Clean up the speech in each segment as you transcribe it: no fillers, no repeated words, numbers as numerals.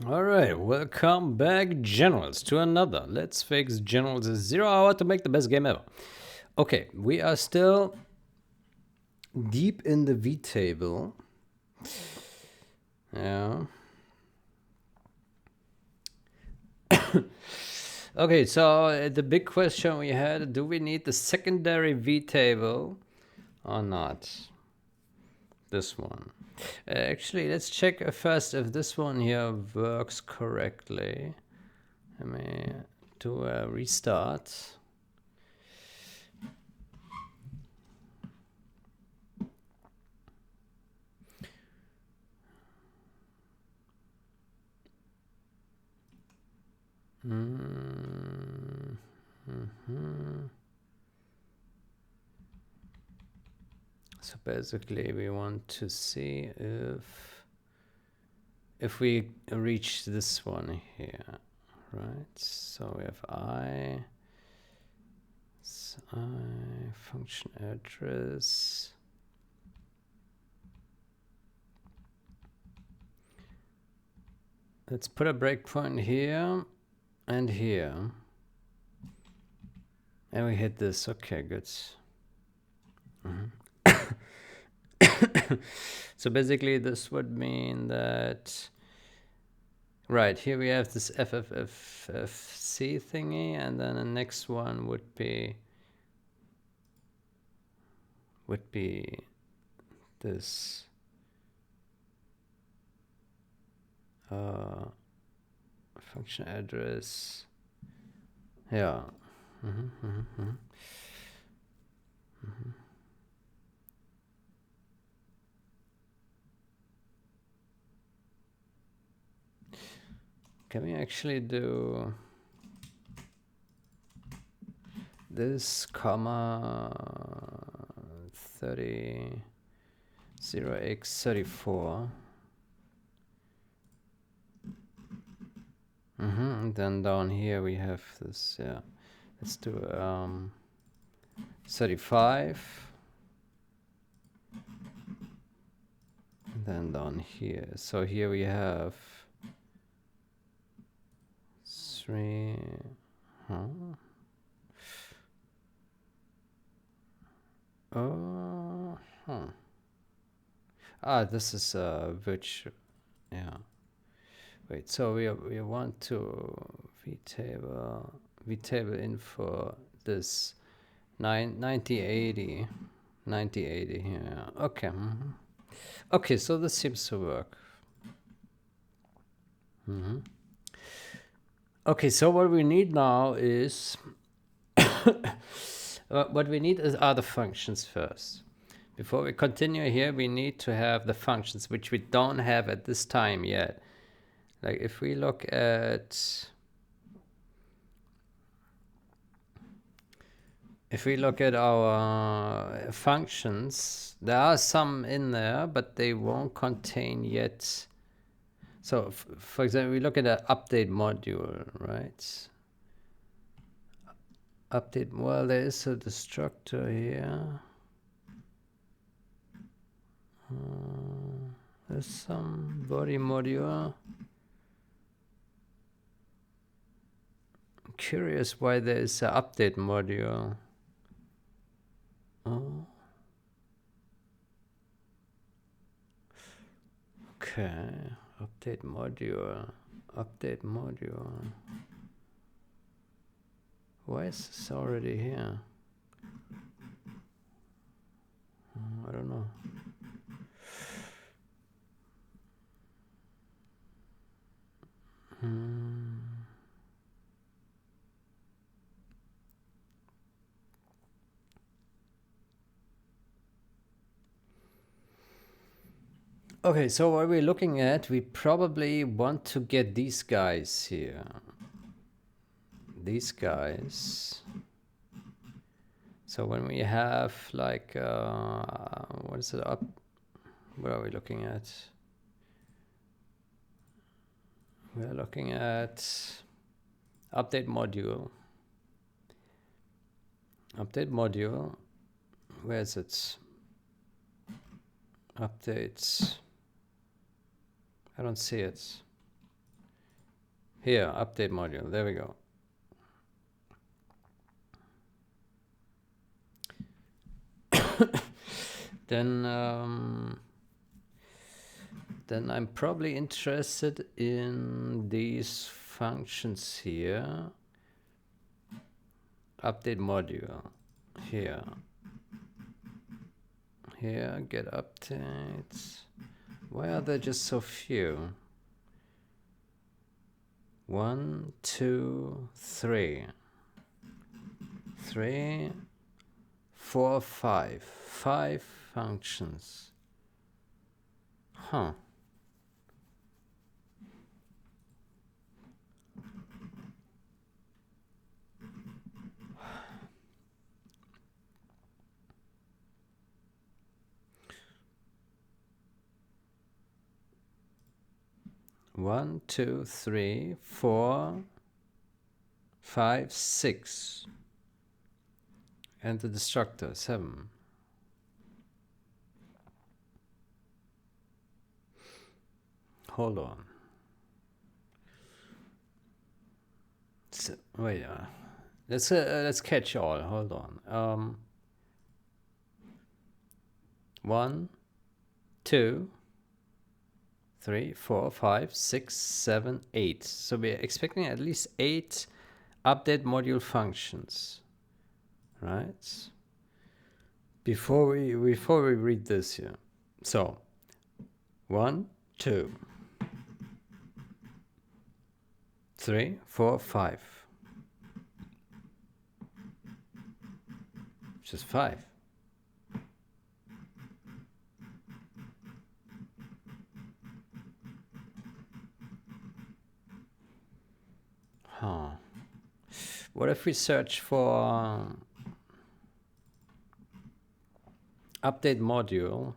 Alright, welcome back, generals, to another Let's Fix Generals 0 Hour to make the best game ever. Okay, we are still deep in the vtable. Yeah. Okay, so the big question we had, do we need the secondary vtable or not? This one. Actually, let's check first if this one here works correctly. Let me do a restart. So basically we want to see if we reach this one here, right? So we have I function address. Let's put a breakpoint here and here. And we hit this. Okay, good. So basically this would mean that, right, here we have this FFFFC thingy, and then the next one would be this function address. Yeah. Can we actually do this comma 0x34? And then down here we have this, yeah. Let's do 35. And then down here. So here we have 3. This is virtual. Yeah. Wait, so we want to vtable in for this 9080 here. Okay. Okay, so this seems to work. Okay, so what we need now is what we need are the functions first. Before we continue here, we need to have the functions, which we don't have at this time yet. Like if we look at our functions, there are some in there, but they won't contain yet. So for example, we look at the update module, right? Update, well, there is a destructor here. There's some body module. I'm curious why there is an update module. Oh. Okay, update module. Why is this already here? I don't know. Okay, so what we're looking at, we probably want to get these guys here. These guys. So when we have like, what is it up? What are we looking at? We're looking at update module. Update module. Where is it? Updates. I don't see it. Here, update module. There we go. Then I'm probably interested in these functions here. Update module. Here. Here, get updates. Why are there just so few? 1, 2, 3. 3, 4, 5. 5 functions. Huh. One, two, three, 4, 5, 6. And the destructor, 7. Hold on. So, wait, let's catch all. Hold on. 1, 2, 3, 4, 5, 6, 7, 8. So we're expecting at least 8 update module functions, right? Before we read this here. So 1, 2, 3, 4, 5. Just 5. Huh. What if we search for update module?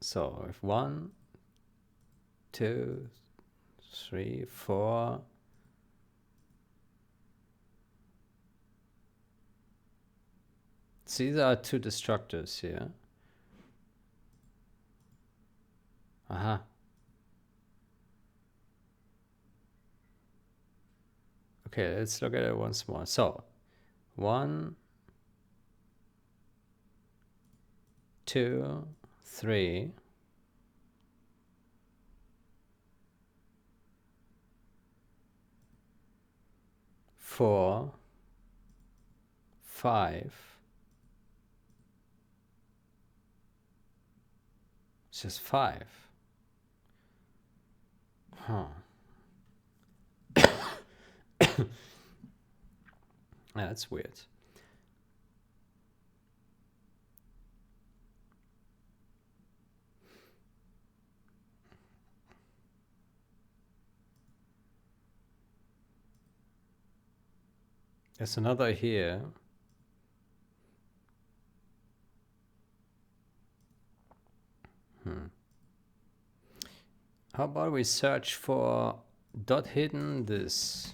So if 1, 2, 3, 4. See, there are 2 destructors here. Aha. Okay, let's look at it once more. So 1, 2, 3. 4, 5. It's just 5. Huh. That's weird. There's another here. How about we search for dot hidden this.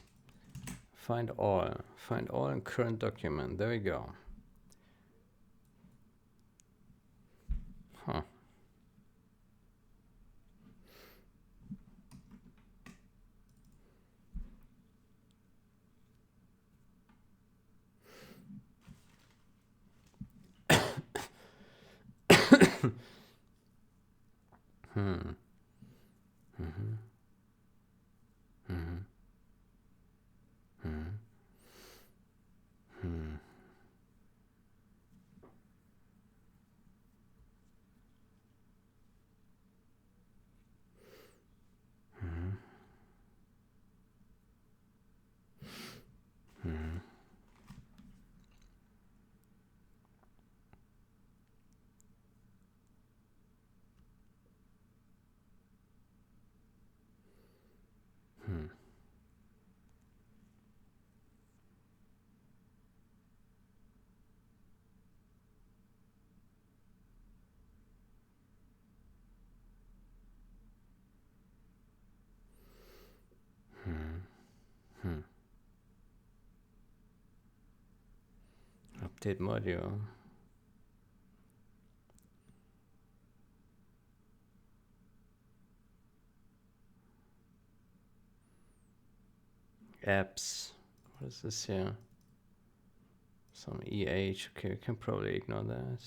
Find all in current document. There we go. Huh. Update module. Apps. What is this here? Some EH. Okay, we can probably ignore that.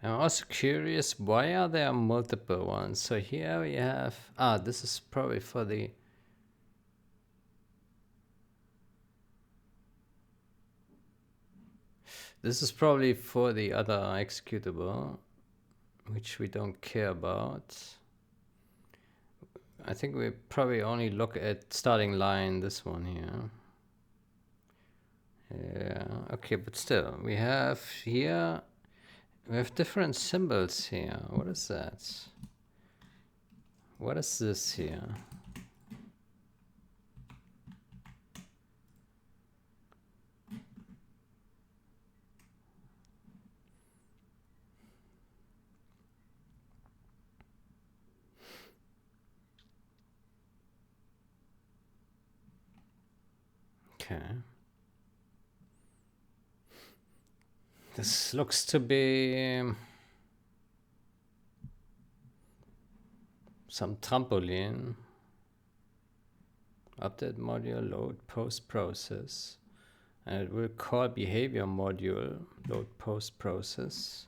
I'm also curious, why are there multiple ones? So here we have, this is probably for the, this is probably for the other executable, which we don't care about. I think we probably only look at starting line, this one here. Yeah, okay, but still, we have here, we have different symbols here. What is that? What is this here? Okay. This looks to be some trampoline. Update module, load post process. And it will call behavior module, load post process.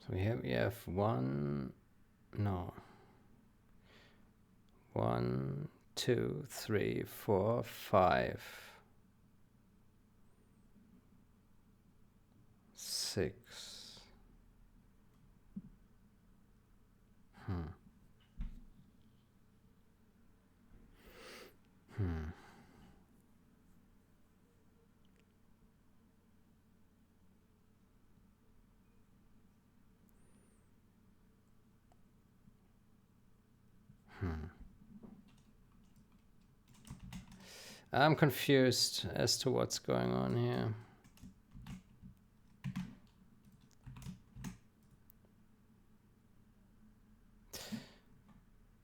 So here we have 1, 2, 3, 4, 5, 6. I'm confused as to what's going on here.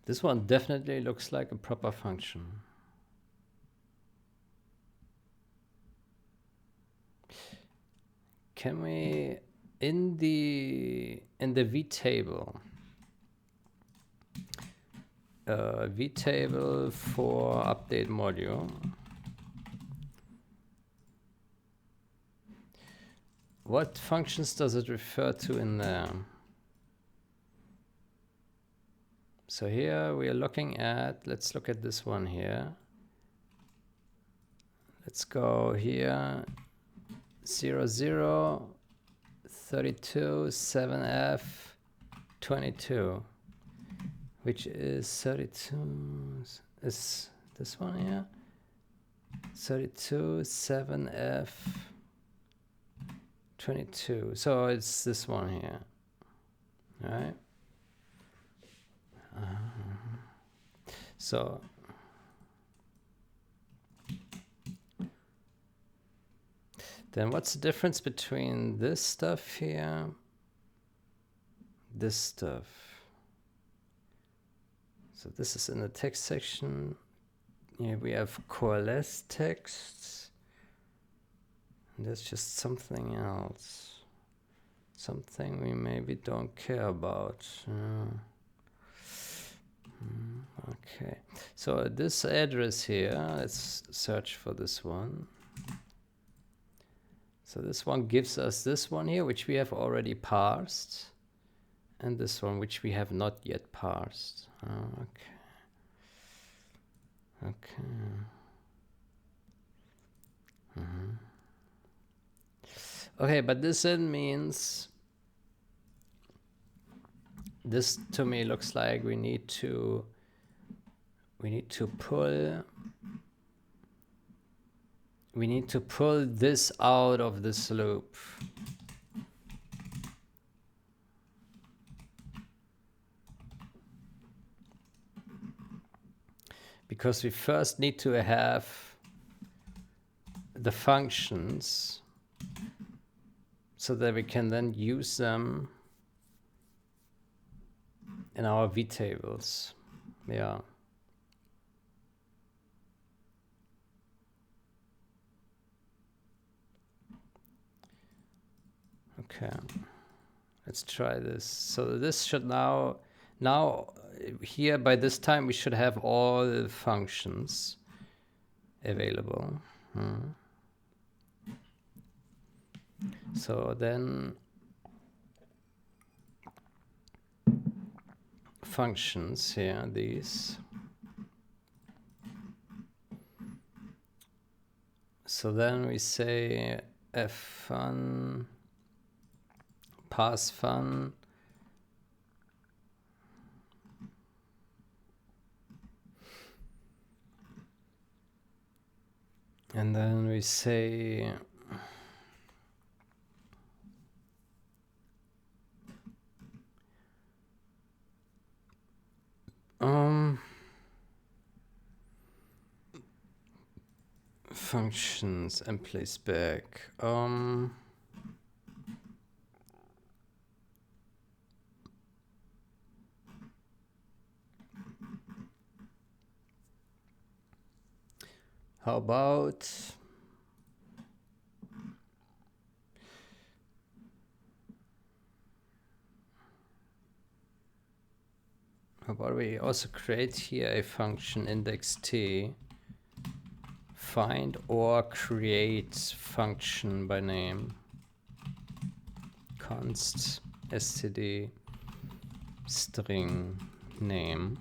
This one definitely looks like a proper function. Can we, in the vtable, vtable for update module, what functions does it refer to in there? So here we are looking at, let's look at this one here. Let's go here, 0, 0, 32, 7F, 22, which is 32, is this one here? 32, 7F, 22. So it's this one here, all right? So then what's the difference between this stuff here, this stuff? So this is in the text section. Here we have coalesce texts. And there's just something else. Something we maybe don't care about. Okay, so this address here, let's search for this one. So this one gives us this one here, which we have already parsed, and this one, which we have not yet parsed. Okay. Okay, but this then means, this to me looks like we need to pull we need to pull this out of this loop. Because we first need to have the functions so that we can then use them in our vtables. Yeah. Okay. Let's try this. So this should now here by this time we should have all the functions available. So then functions here, these. So then we say fun, parse fun, and then we say functions and place back. How about we also create here a function index t, find or create function by name, const std string name.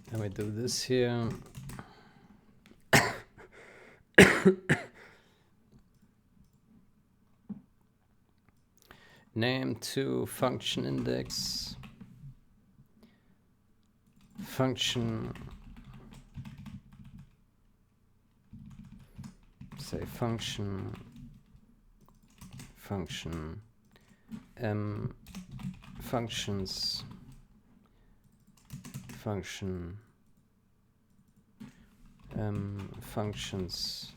And we do this here. Name to function index, function, say function, functions, function, functions.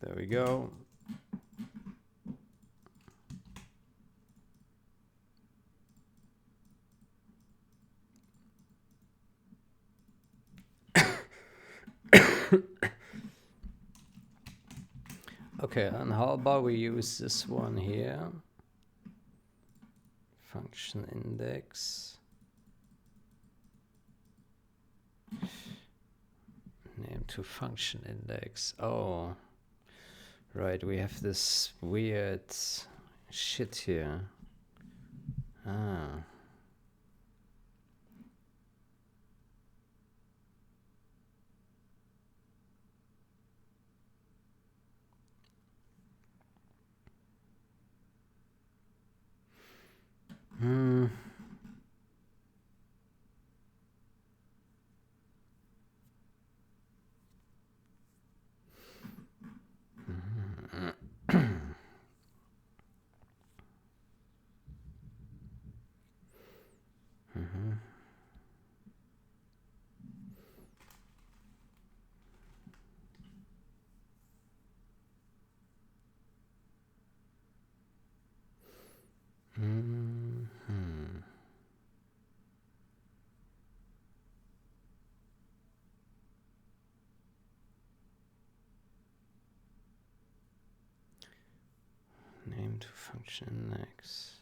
There we go. Okay, and how about we use this one here? Function index. Name to function index. Oh, right, we have this weird shit here. Ah. Name to function index.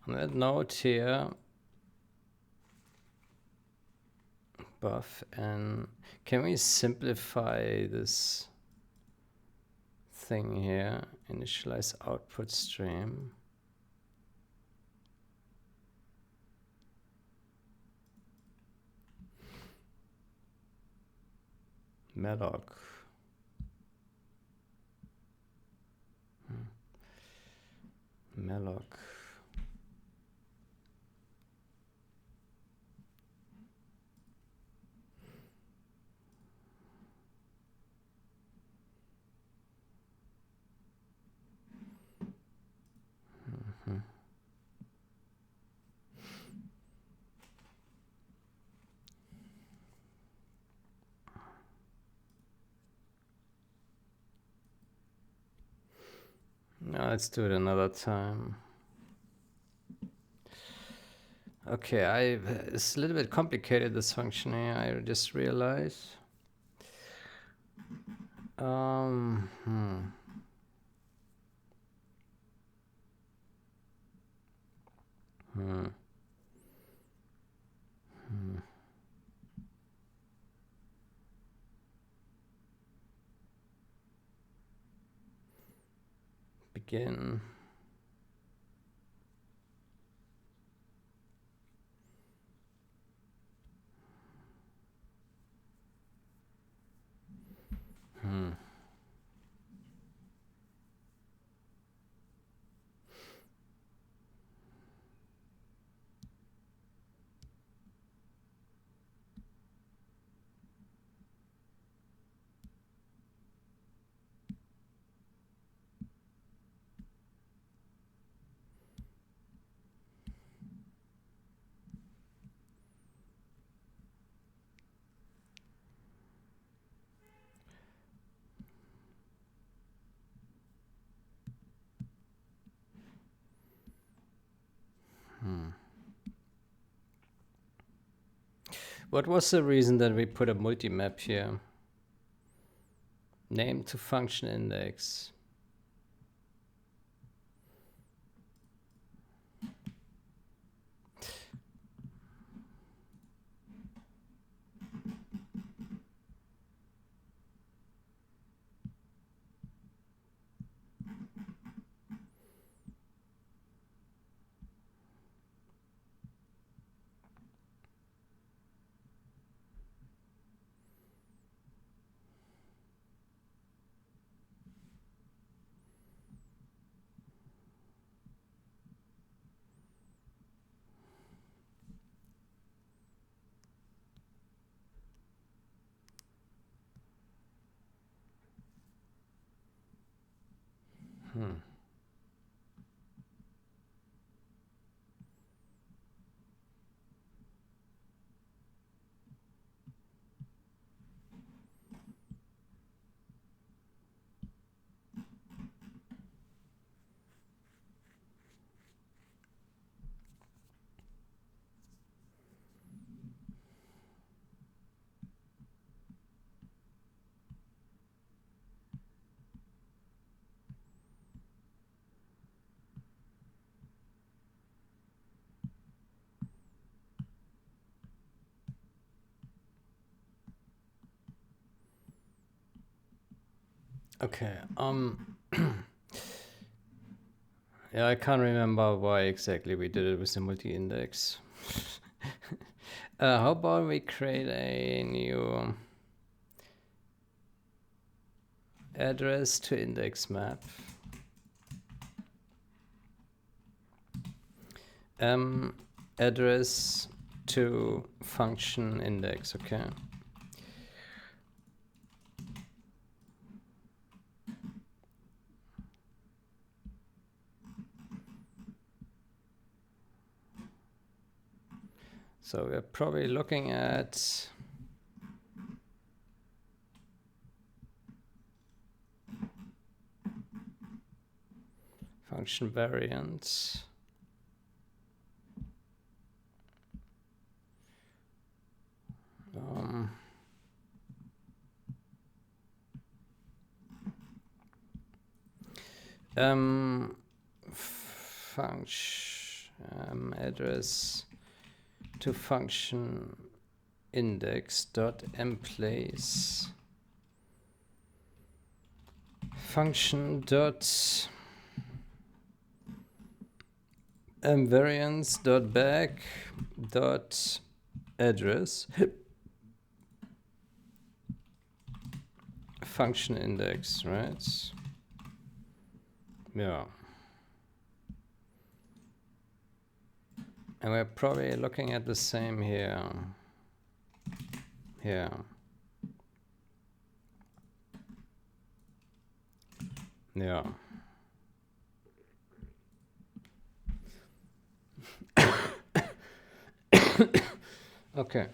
On that note here, buff, and can we simplify this thing here? Initialize output stream. Malloc. Malloc. No, let's do it another time. Okay, it's a little bit complicated, this function here, I just realized. Hmm. Begin. What was the reason that we put a multi-map here? Name to function index. Okay, yeah, I can't remember why exactly we did it with the multi-index. How about we create a new address to index map? Address to function index, okay. So we're probably looking at function variants. Function address to function index dot mplace function dot variance dot back dot address function index, right? Yeah. And we're probably looking at the same here. Here. Yeah. Okay.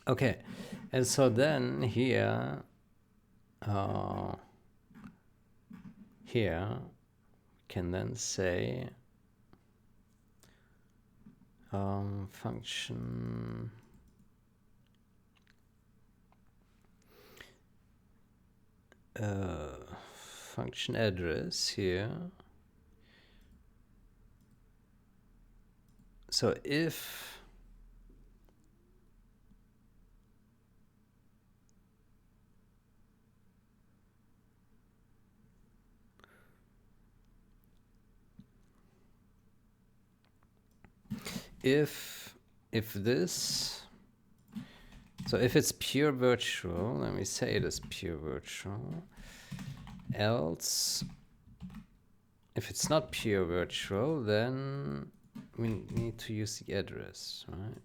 Okay, and so then here, here can then say function function address here. So if this, so if it's pure virtual, let me say it is pure virtual, else if it's not pure virtual, then we need to use the address, right?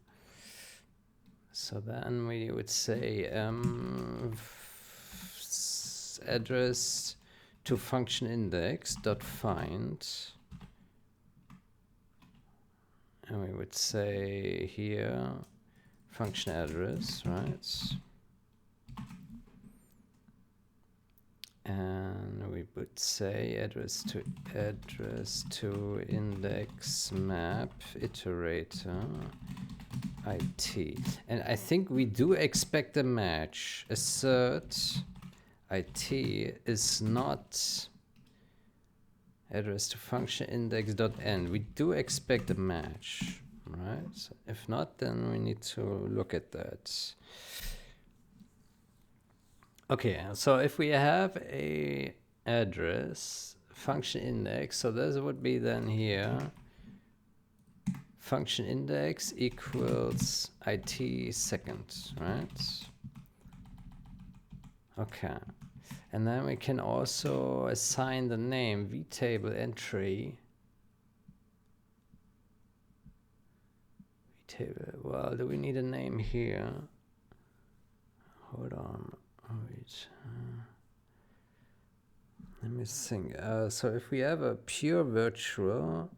So then we would say address to function index dot find, and we would say here function address, right? And we would say address to index map iterator IT. And I think we do expect a match. Assert IT is not address to function index dot end. We do expect a match, right? So if not, then we need to look at that. Okay, so if we have a address function index, so this would be then here function index equals IT second, right? Okay, and then we can also assign the name vtable entry. Vtable, well, do we need a name here? Hold on. Wait. Let me think. So if we have a pure virtual,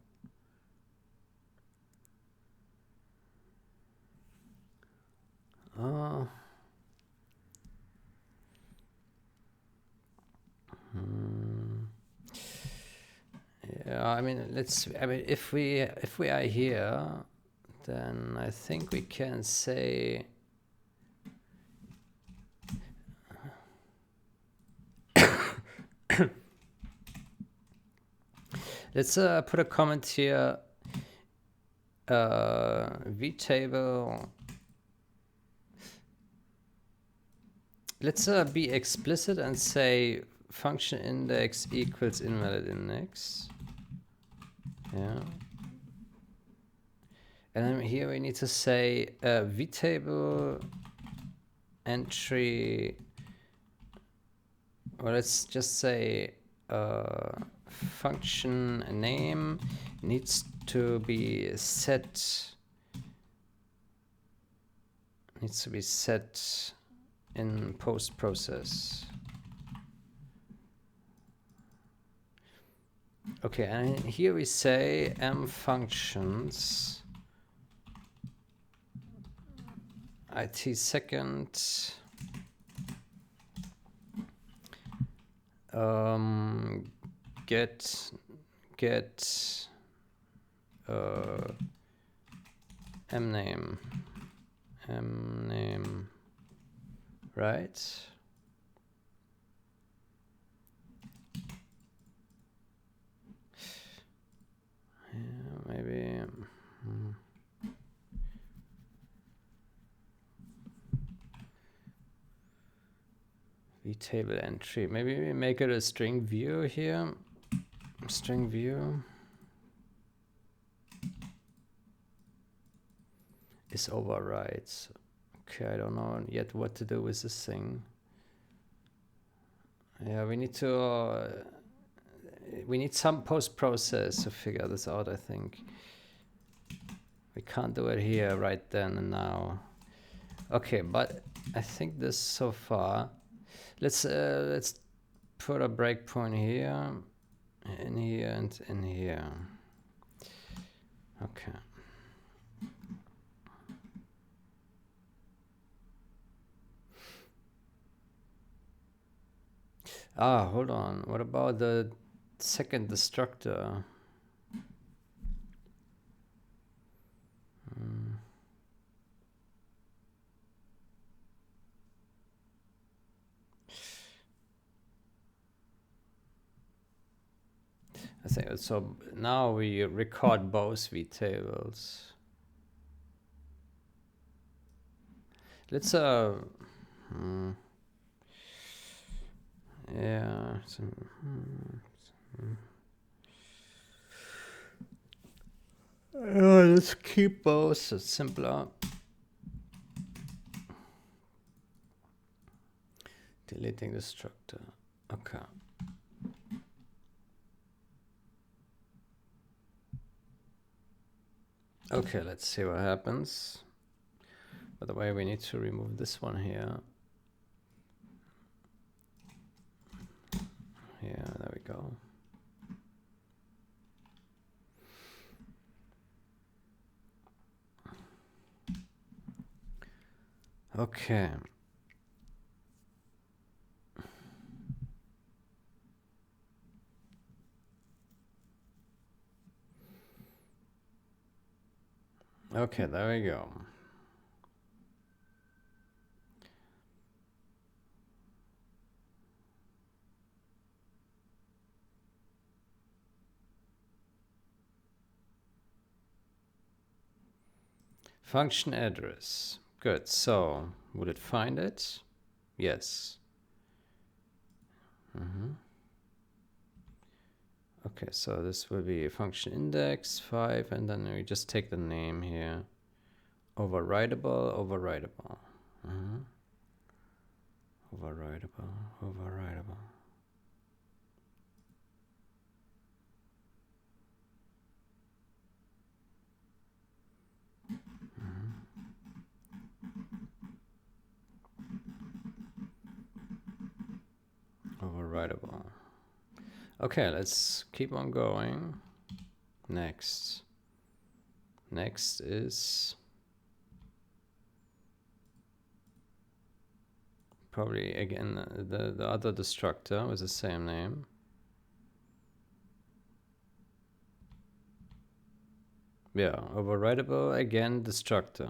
yeah, I mean, if we are here, then I think we can say let's put a comment here. Vtable. Let's be explicit and say function index equals invalid index. Yeah. And then here we need to say vtable entry. Or let's just say function name needs to be set. In post process. Okay, and here we say functions IT second get mname, right? Yeah, maybe. Vtable entry. Maybe we make it a string view here. String view is overrides. Okay, I don't know yet what to do with this thing. Yeah, we need to. We need some post-process to figure this out, I think. We can't do it here right then and now. Okay, but I think this so far. Let's put a breakpoint here, in here, and in here. Okay. Ah, hold on. What about the second destructor? I think so. Now we record both vtables. Let's yeah. Let's keep both. It's simpler. Deleting the structure. Okay. Okay, let's see what happens. By the way, we need to remove this one here. Yeah, there we go. Okay. Okay, there we go. Function address. Good. So, would it find it? Yes. Okay, so this will be a function index 5, and then we just take the name here. Overridable, overridable. Overridable, overridable. Overridable. Okay, let's keep on going. Next. Next is probably again the other destructor with the same name. Yeah, overridable again destructor.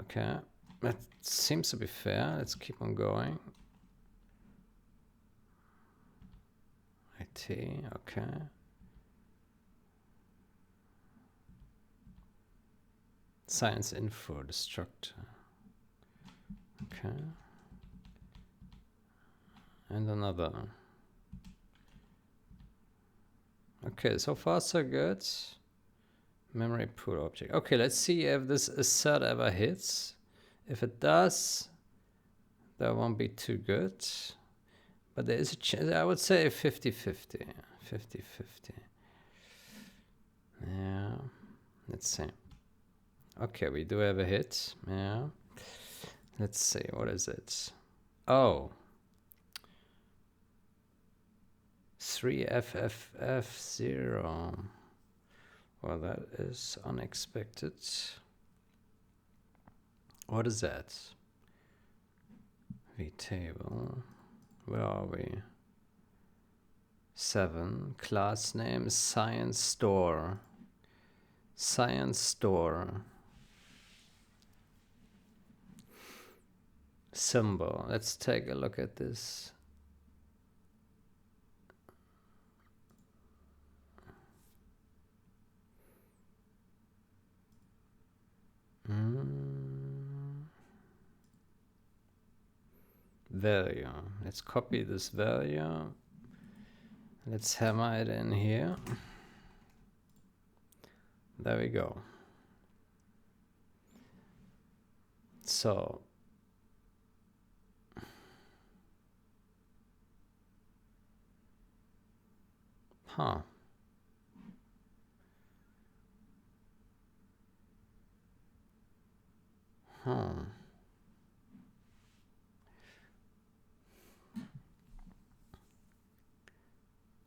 Okay, that seems to be fair. Let's keep on going. IT, okay. Science info destructor. Okay. And another. Okay, so far so good. Memory pool object. Okay, let's see if this assert ever hits. If it does, that won't be too good. But there is a chance, I would say 50-50. 50-50. Yeah, let's see. Okay, we do have a hit. Yeah. Let's see, what is it? Oh. 3FFF0. Well, that is unexpected. What is that? Vtable. Where are we? 7. Class name science store. Science store. Symbol. Let's take a look at this. Value. Let's copy this value. Let's hammer it in here. There we go. So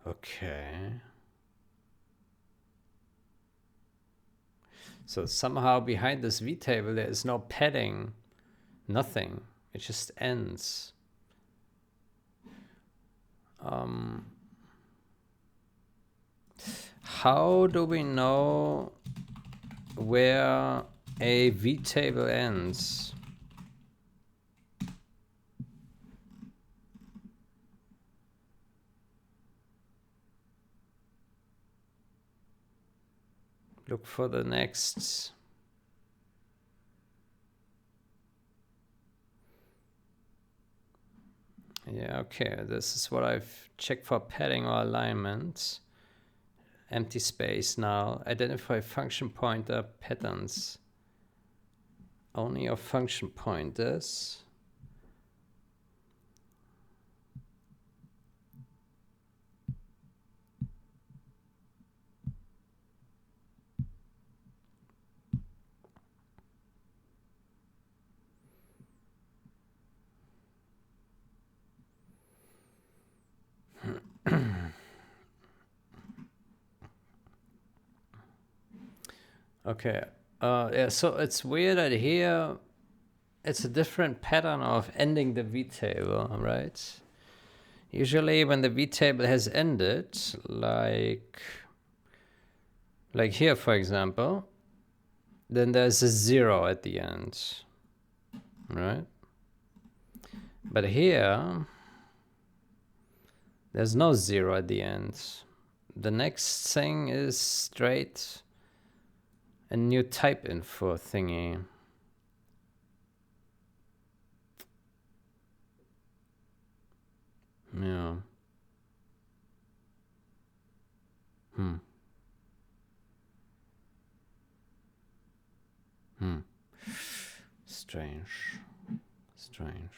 okay. So somehow behind this vtable there is no padding, nothing. It just ends. How do we know where a vtable ends? Look for the next. Yeah, okay. This is what I've checked for padding or alignment. Empty space now. Identify function pointer patterns. Only your function pointers. Okay. Yeah, so it's weird that here it's a different pattern of ending the vtable, right? Usually when the vtable has ended, like here, for example, then there's a 0 at the end, right? But here, there's no 0 at the end. The next thing is straight a new type info thingy. Yeah. Strange. Strange.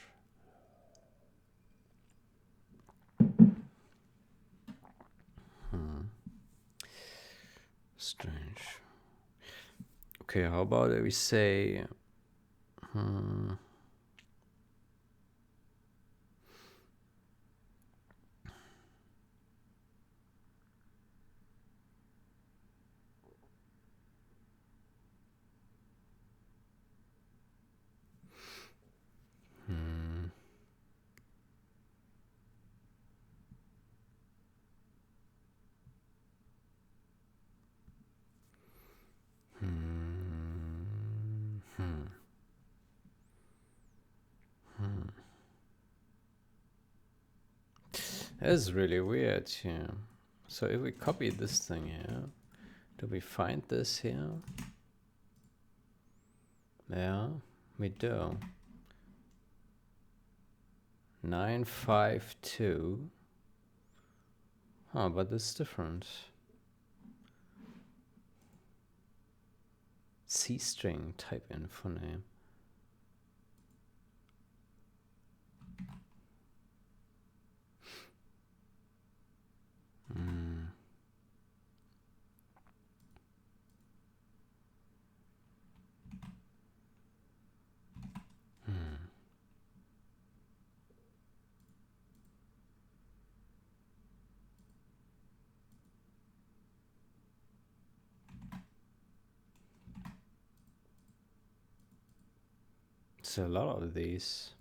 Okay, how about we say That's really weird here. So if we copy this thing here, do we find this here? Yeah, we do. 952. Oh, but it's different. C string type info name. It's a lot of these.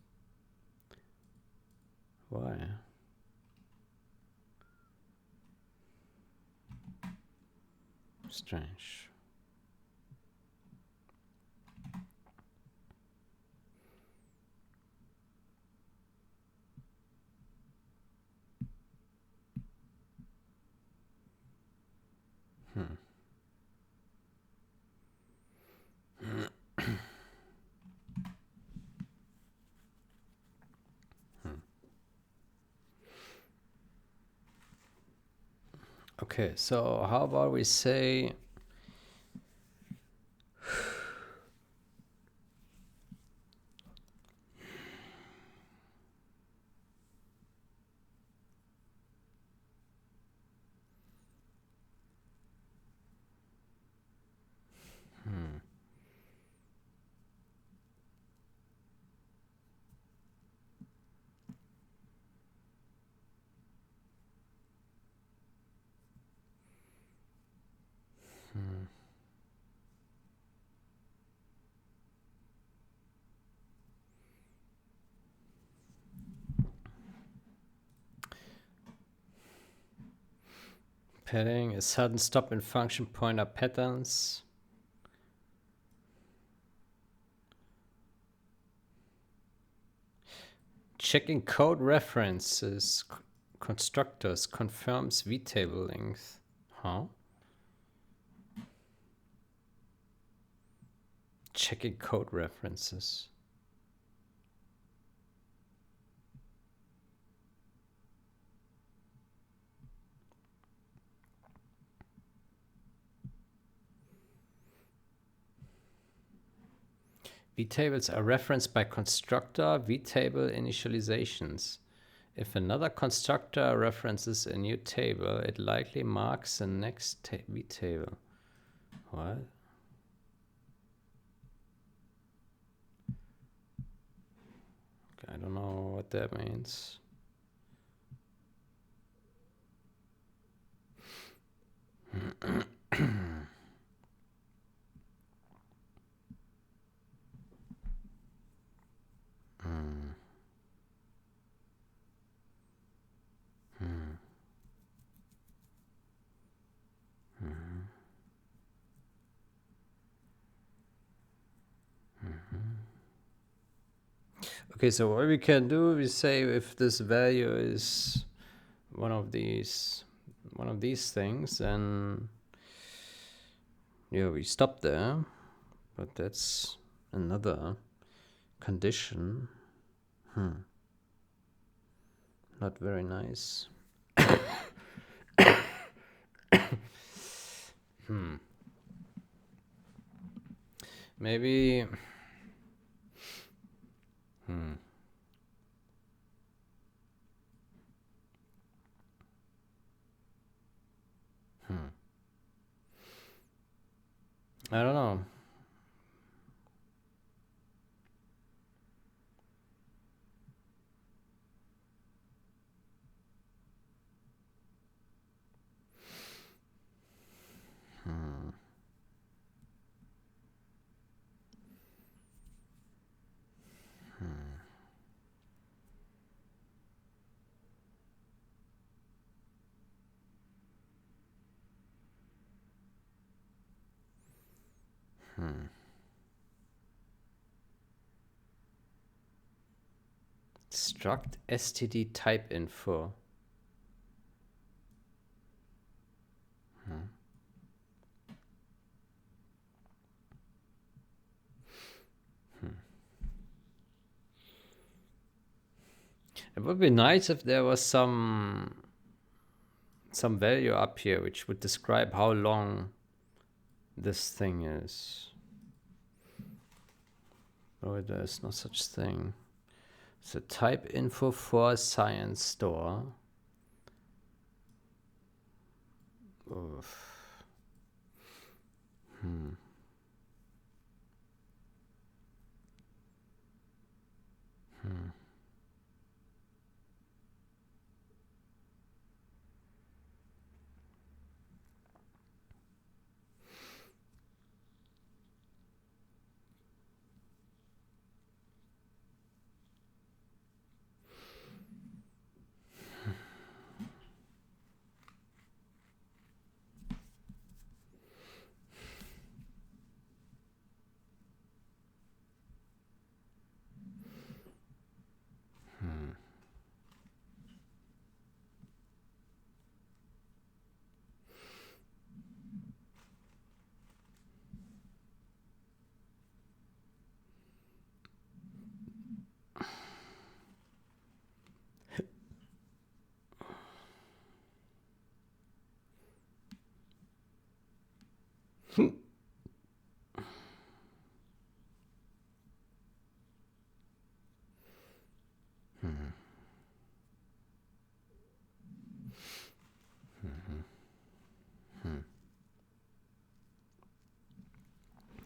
Why? Strange. Okay, so how about we say padding, a sudden stop in function pointer patterns. Checking code references constructors confirms vtable length. Huh? Checking code references. Vtables are referenced by constructor vtable initializations. If another constructor references a new table, it likely marks the next vtable. What? I don't know what that means. Okay, so what we can do, we say if this value is one of these things, then yeah, we stop there. But that's another condition. Not very nice. Maybe. I don't know. Struct std type info. It would be nice if there was some value up here which would describe how long this thing is. Oh, there's no such thing. So type info for science store. Oof.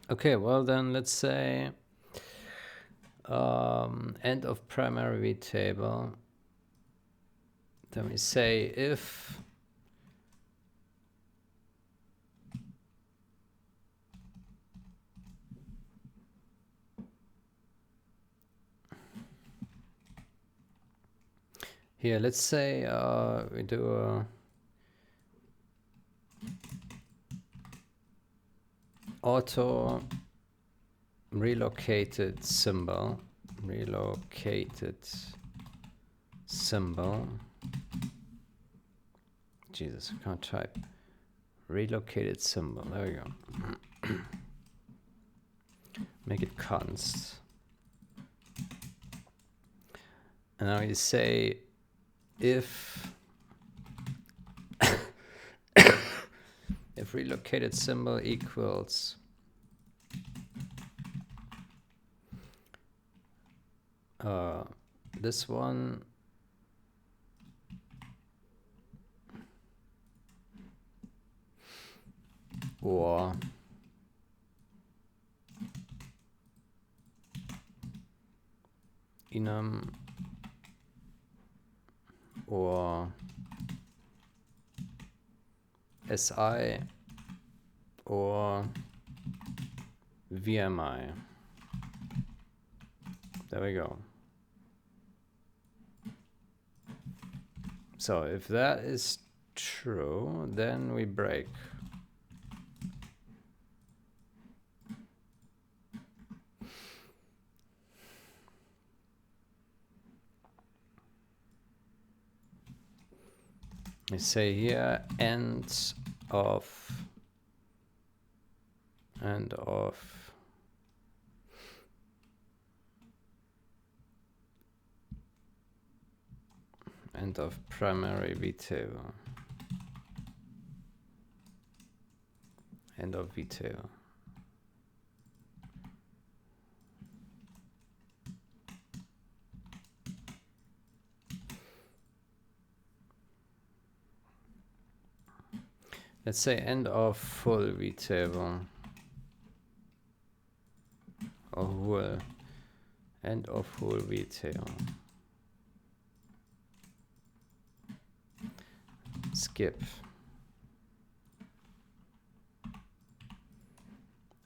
Okay, well then let's say end of primary vtable. Then we say if here, let's say we do a auto relocated symbol, Jesus, I can't type. Relocated symbol, there we go. Make it const. And now you say if if relocated symbol equals this one or enum or si or vmi. There we go. So if that is true, then we break. We say here end of primary vtable. End of vtable. Let's say end of full vtable. Or whole. End of full vtable. Skip.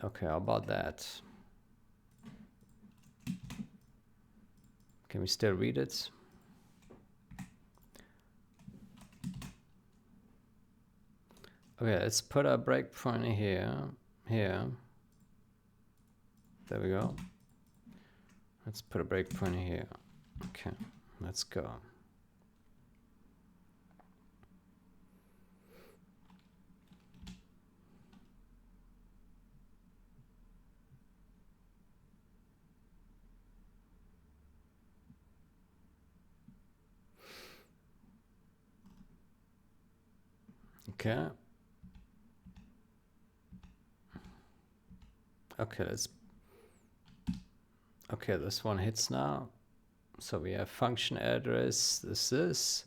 Okay, how about that? Can we still read it? Okay, let's put a breakpoint here. There we go. Let's put a breakpoint here. Okay, let's go. Okay. Okay, this one hits now. So we have function address, this,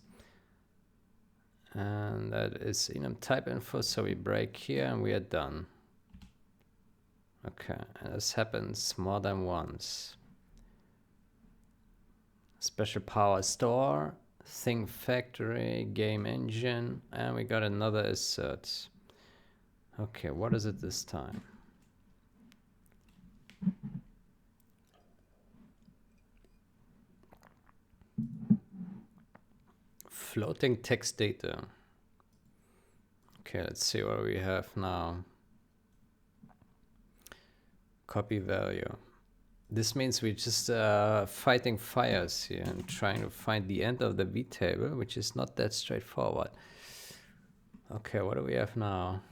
and that is enum type info. So we break here and we are done. Okay, and this happens more than once. Special power store, thing factory, game engine, and we got another assert. Okay, what is it this time? Floating text data. Okay, let's see what we have now. Copy value. This means we're just fighting fires here and trying to find the end of the vtable, which is not that straightforward. Okay, what do we have now?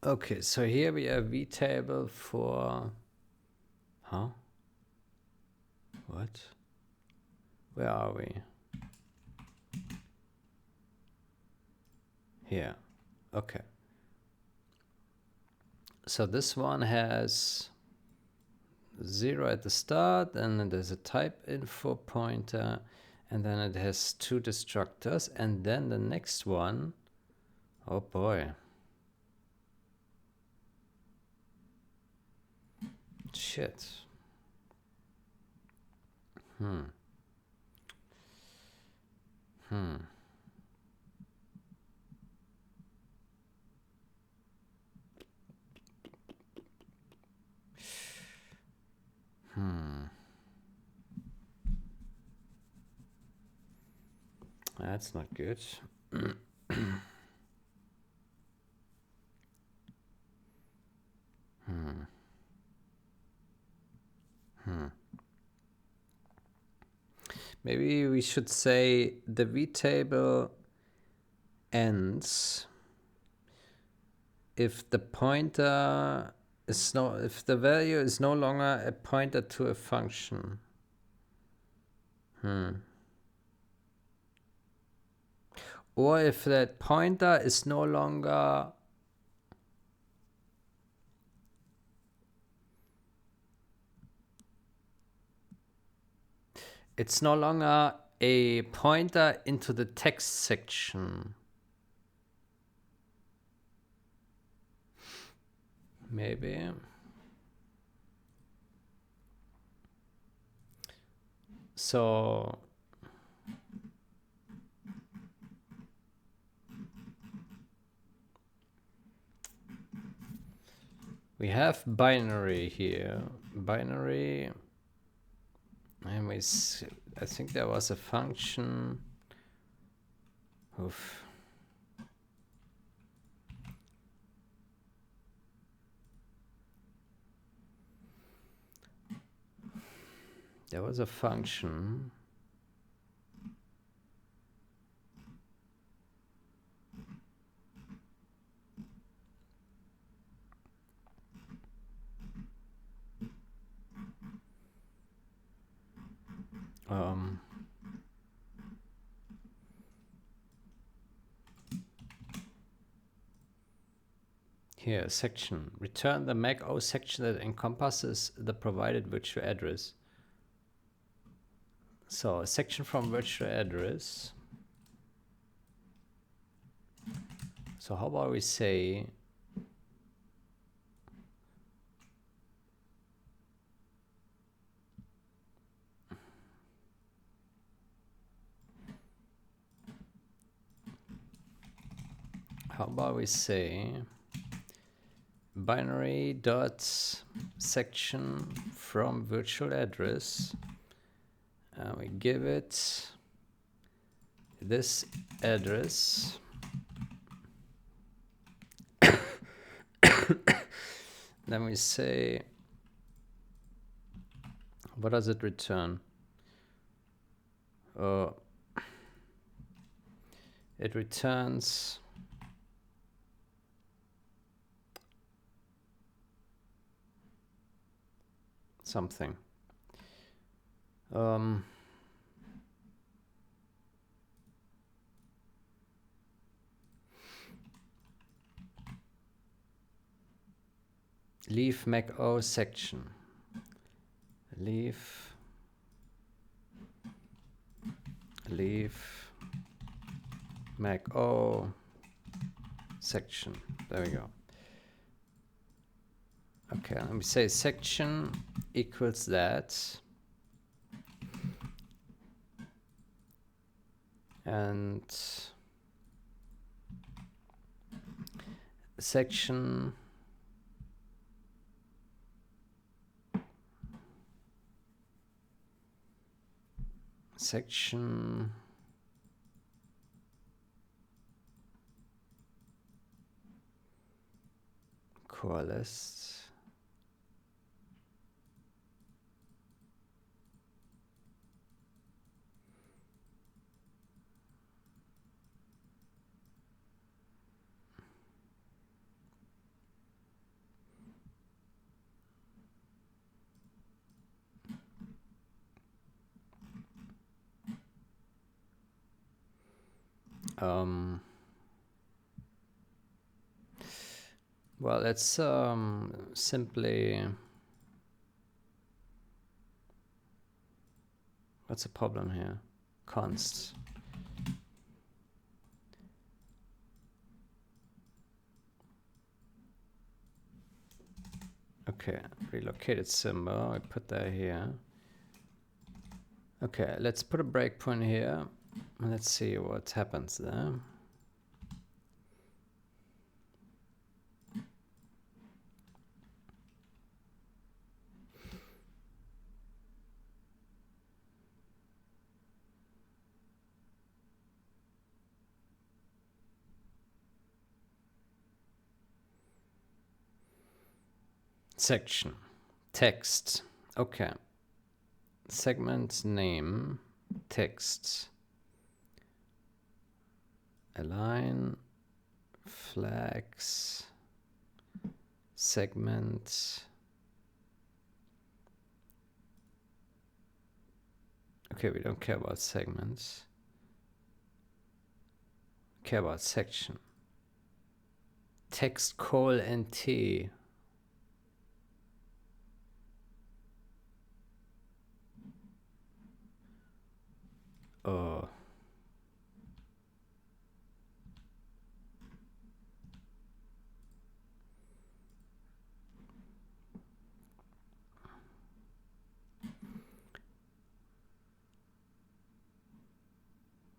Okay, so here we have vtable for... Huh? What? Where are we? Here. Okay. So this one has 0 at the start, and then there's a type info pointer, and then it has 2 destructors, and then the next one, oh boy. Shit. That's not good. Maybe we should say the vtable ends if the pointer is if the value is no longer a pointer to a function. Or if that pointer is no longer it's no longer a pointer into the text section. Maybe. So we have binary here. Binary. And I think there was a function. Oof. There was a function. Here, section. Return the MachO section that encompasses the provided virtual address. So a section from virtual address. So how about we say binary dot section from virtual address, and we give it this address. Then we say, what does it return? It returns something. Leave MachO section. Leave MachO section. There we go. Okay, let me say section equals that. And section core list. Well, let's simply... What's the problem here? Const. Okay, relocated symbol, I put that here. Okay, let's put a breakpoint here. Let's see what happens there. Section, text, okay. Segment name, text, align, flags, segment. Okay, we don't care about segments. Care about section. Text call NT. Oh.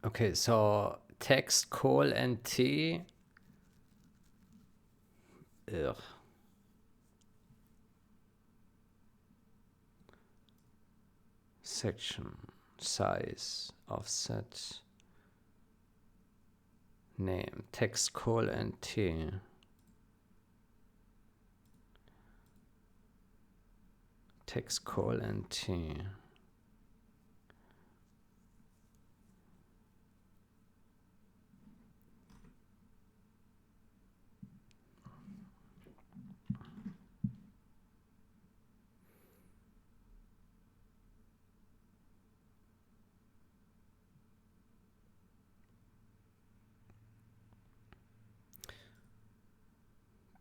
Okay, so text call NT. Ugh. Section, size, offset, name, text call NT. Text call NT.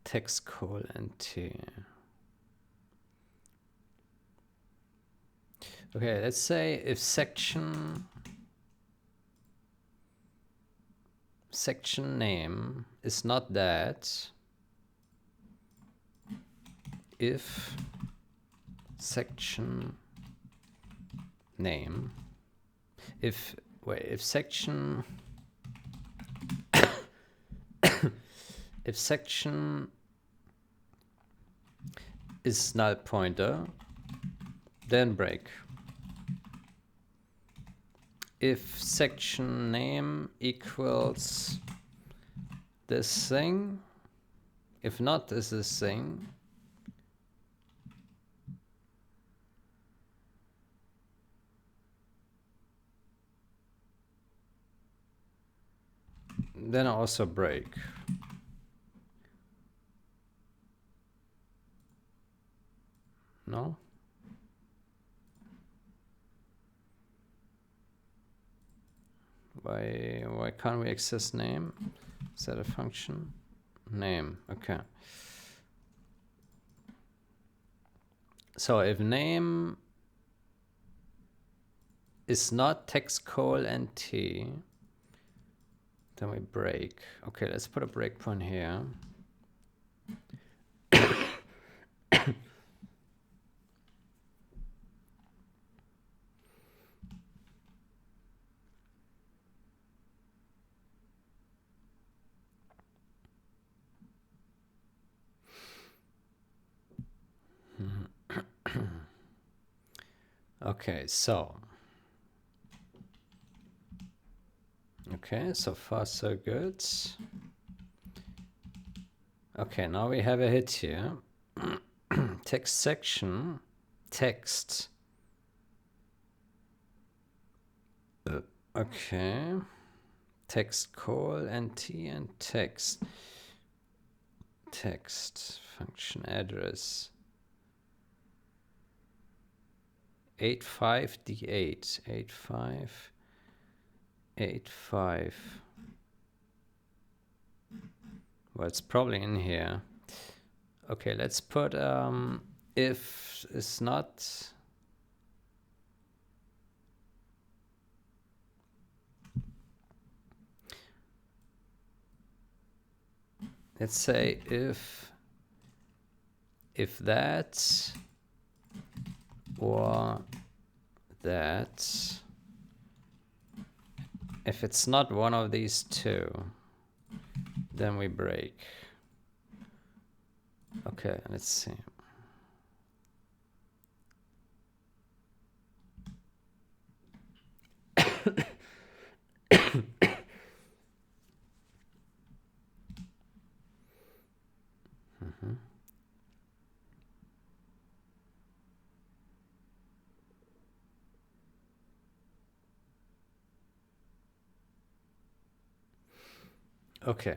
Text call NT. Okay, let's say if section name is not that, if section name, if section if section is null pointer, then break. If section name equals this thing, if not this thing, then also break. No? Why can't we access name? Is that a function? Name, okay. So if name is not text call NT, then we break. Okay, let's put a breakpoint here. Okay, so far so good. Okay, now we have a hit here. Text section, text. Okay. Text call NT and text. Text function address. 85D8. 8585. Well, it's probably in here. Okay, let's put if it's not. Let's say if that or that, if it's not one of these two, then we break. Okay, let's see. Okay,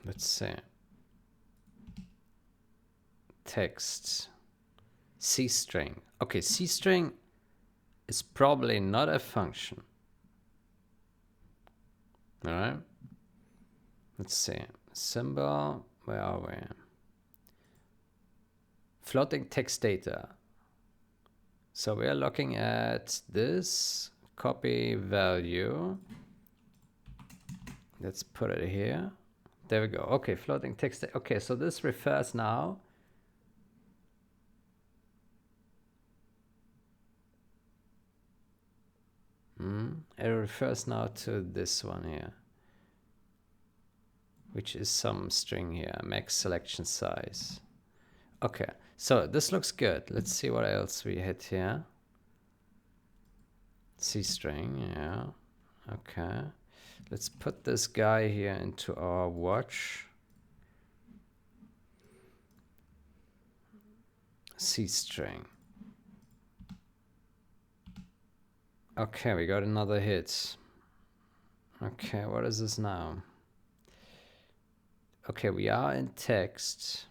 let's see. Text C string. Okay, C string is probably not a function. All right. Let's see. Symbol. Where are we? Floating text data. So we are looking at this copy value. Let's put it here. There we go. Okay, floating text. Okay, so this refers now. It refers now to this one here, which is some string here, max selection size. Okay, so this looks good. Let's see what else we hit here. C string, yeah. Okay, let's put this guy here into our watch. C string. Okay, we got another hit. Okay, what is this now? Okay, we are in text.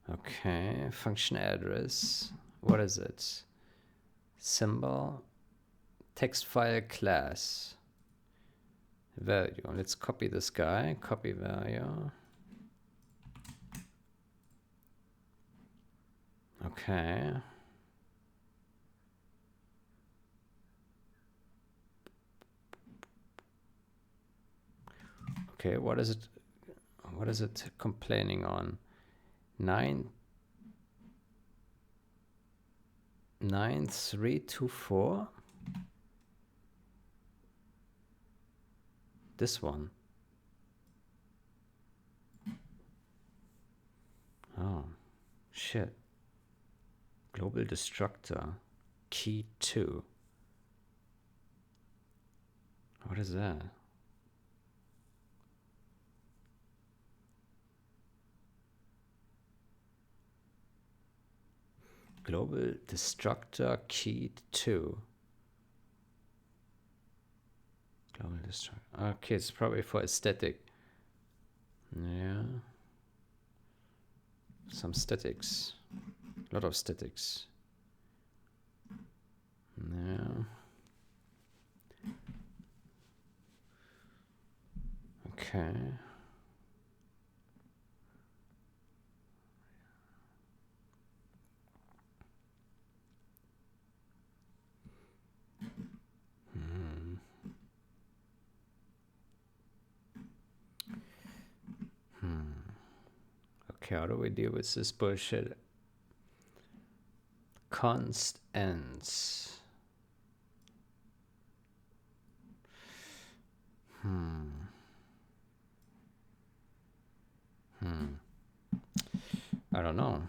Okay, function address. What is it? Symbol, text file class, value. Let's copy this guy, copy value. Okay. Okay, what is it? What is it complaining on? 9324. This one. Oh, shit. Global destructor key 2. What is that? Global destructor key 2. Global destructor. Okay, it's probably for aesthetic. Yeah. Some statics. A lot of statics. Yeah. Okay. Okay, how do we deal with this bullshit? Const ends. I don't know.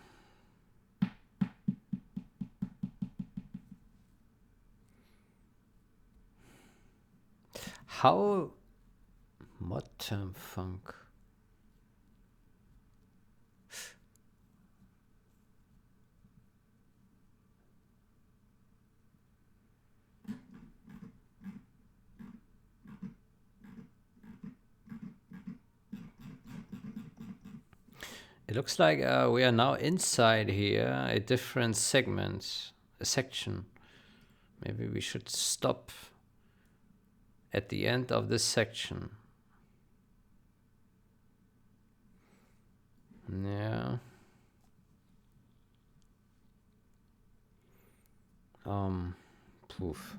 How mod term func? It looks like we are now inside here a different segment, a section. Maybe we should stop at the end of this section. Yeah. Poof.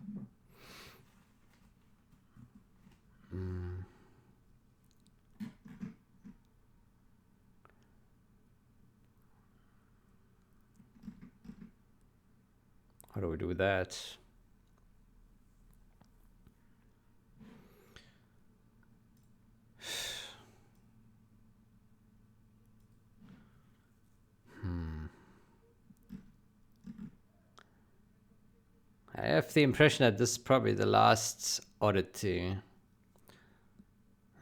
How do we do that? I have the impression that this is probably the last oddity.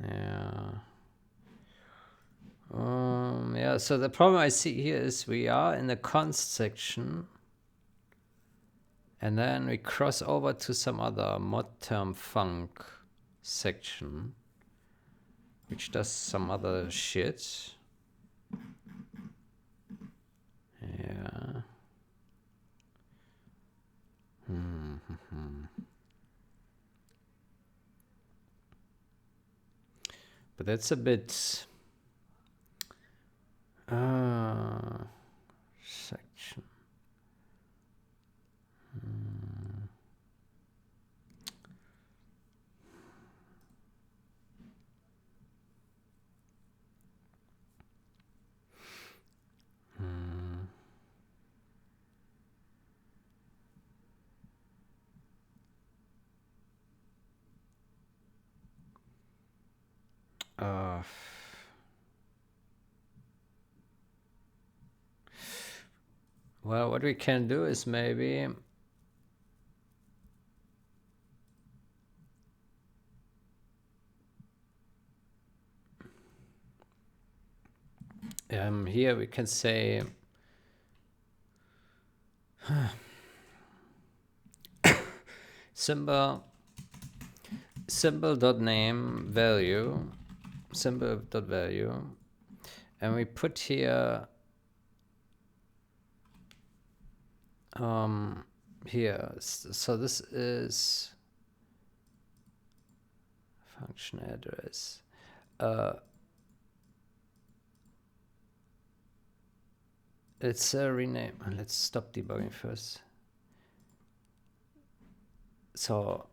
Yeah. Yeah, so the problem I see here is we are in the const section, and then we cross over to some other mod term func section, which does some other shit. Yeah. But that's a bit section. Well, what we can do is maybe here we can say symbol.name value, symbol.value, and we put here here, so this is function address. Let's rename. Let's stop debugging first. So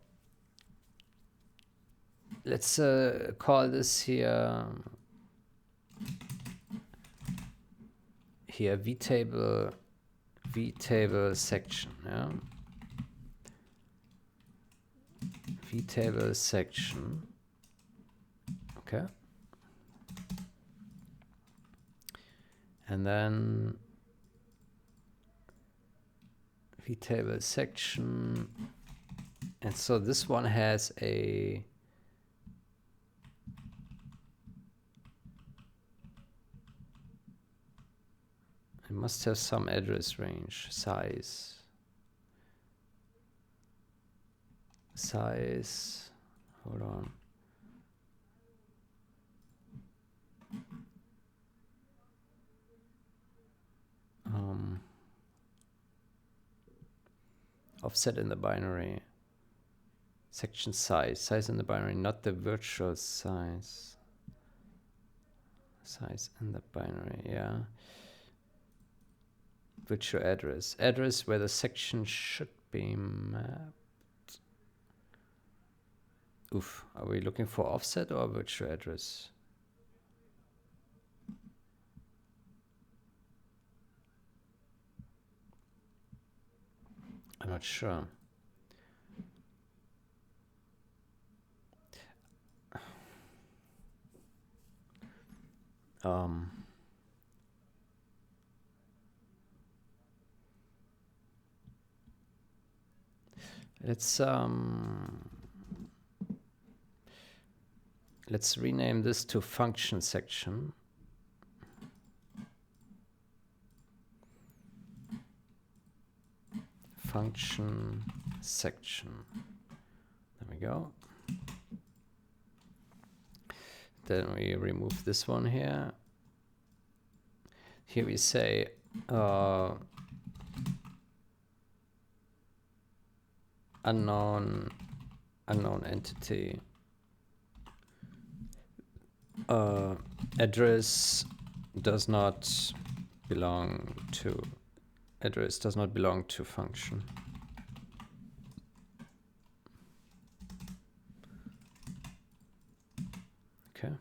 let's call this here vtable section. Yeah, vtable section. Okay, and then vtable section, and so this one has a it must have some address range size. Hold on. Offset in the binary. Section size in the binary, not the virtual size. Size in the binary, yeah. Virtual address. Address where the section should be mapped. Oof, are we looking for offset or virtual address? I'm not sure. Let's rename this to function section. Function section. There we go. Then we remove this one here. Here we say unknown entity address does not belong to address does not belong to function. Okay.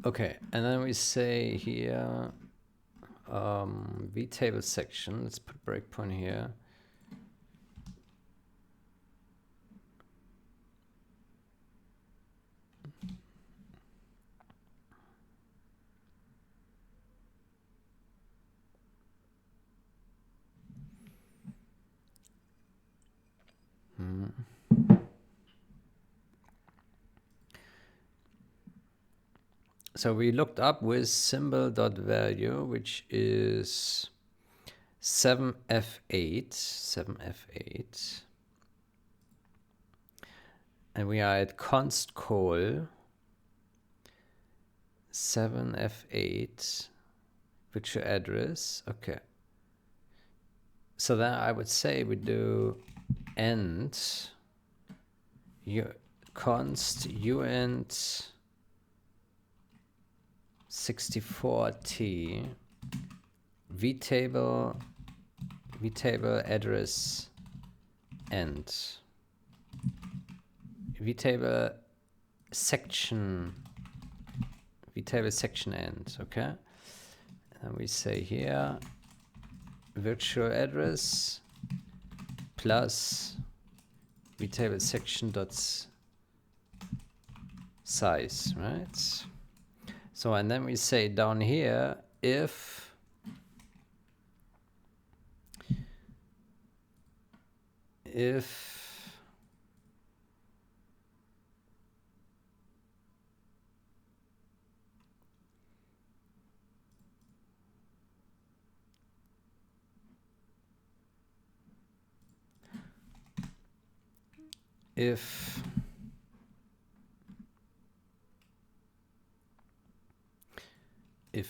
Okay, and then we say here vtable section. Let's put breakpoint here. So we looked up with symbol.value, which is 7f8, and we are at const call 7f8 virtual address. Okay. So then I would say we do end const uint 64t vtable address end vtable section end. Okay, and we say here virtual address plus vtable section dot size, right? So, and then we say down here if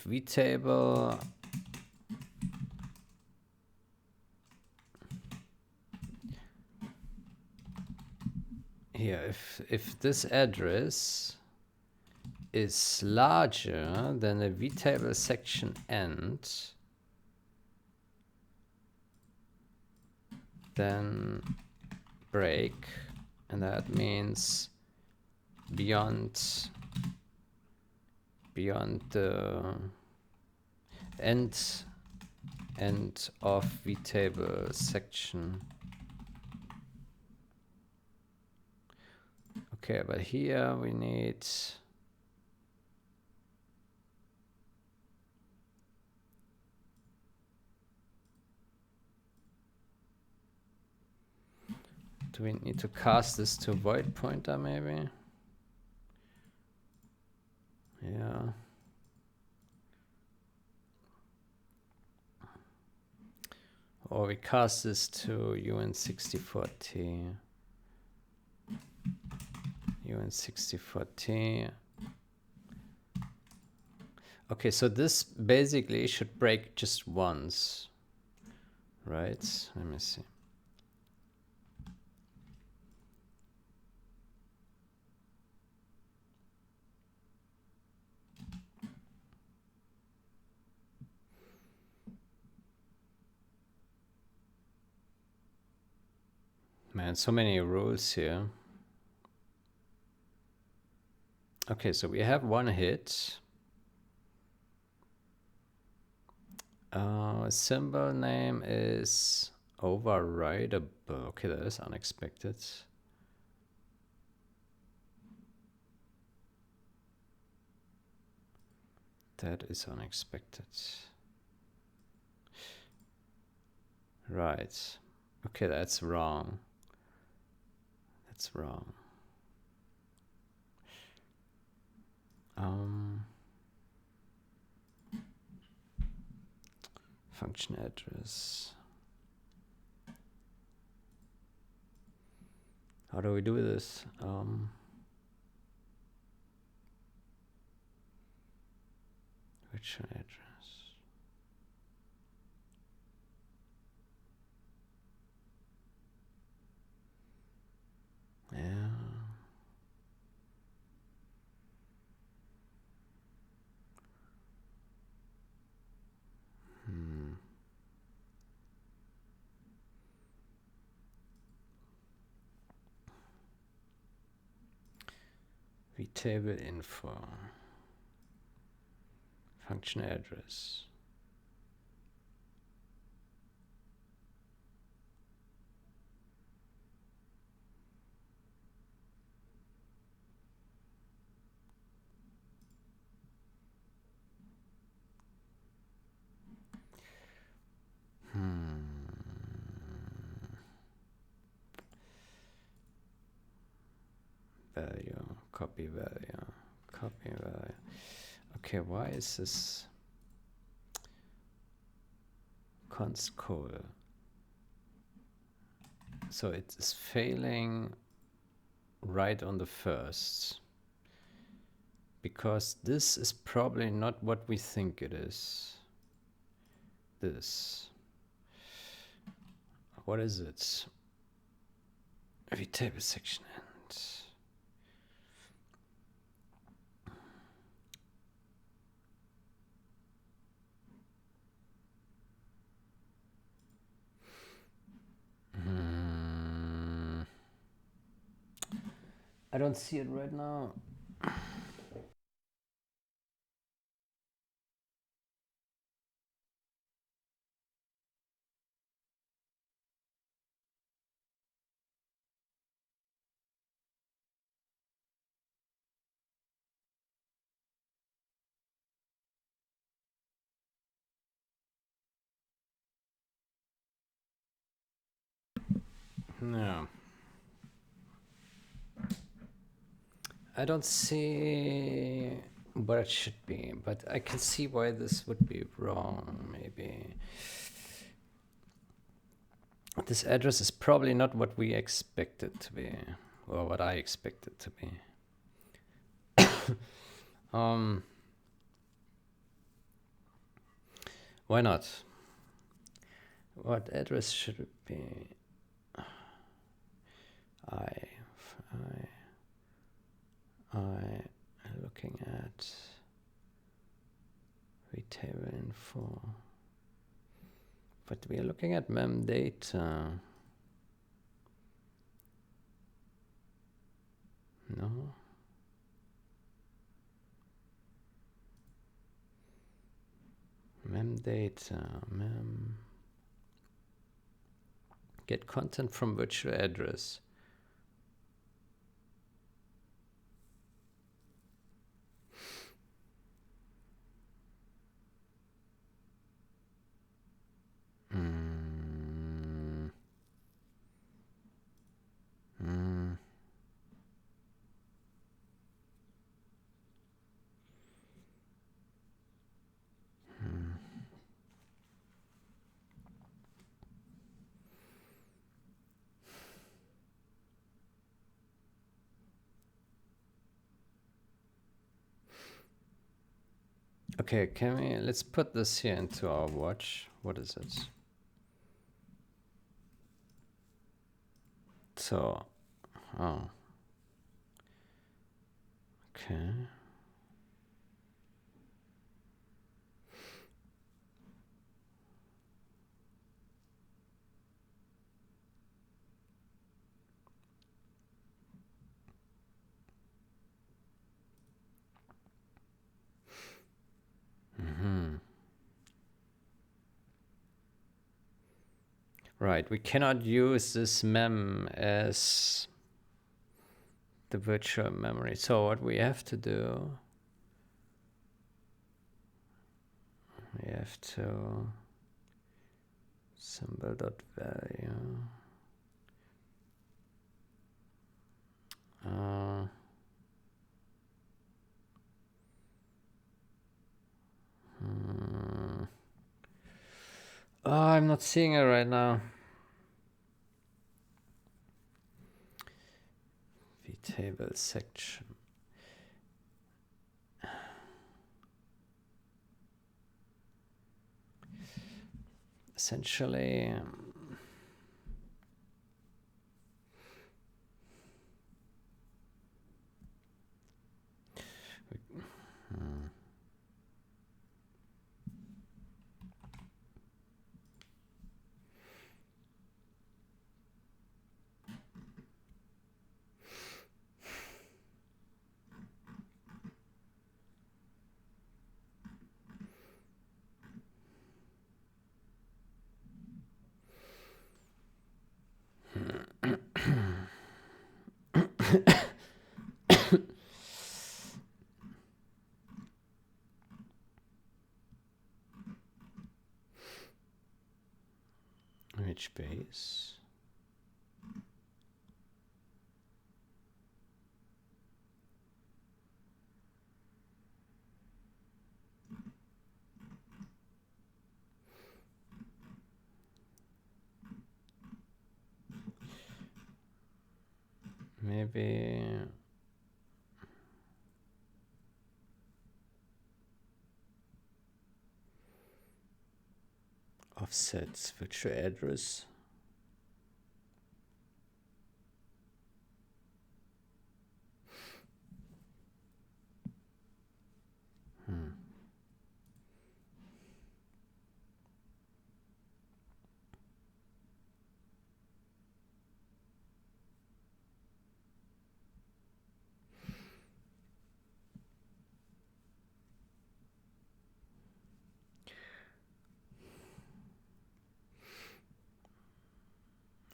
vtable here, if this address is larger than the vtable section end, then break, and that means beyond the end of vtable section. Okay, but here we need do we need to cast this to void pointer maybe? Yeah. Or we cast this to uint64t. uint64t. Okay, so this basically should break just once, right? Let me see. Man, so many rules here. Okay, so we have one hit. Symbol name is overridable. Okay, that is unexpected. That is unexpected. Right. Okay, that's wrong. That's wrong. Function address. How do we do this? Virtual address. vtable info, function address. Value, copy value, copy value. Okay, why is this const col? So it is failing right on the first, because this is probably not what we think it is. This. What is it? Vtable section end. I don't see it right now. No. I don't see what it should be, but I can see why this would be wrong, maybe. This address is probably not what we expect it to be, or what I expect it to be. Why not? What address should it be? I looking at vtable info, but we are looking at mem data. No. Mem data, mem. Get content from virtual address. Okay, let's put this here into our watch. What is it? So, oh. Okay. Right, we cannot use this mem as the virtual memory. So what we have to do, we have to symbol.value. Oh, I'm not seeing it right now. Vtable section. Essentially, image base. Maybe offset virtual address.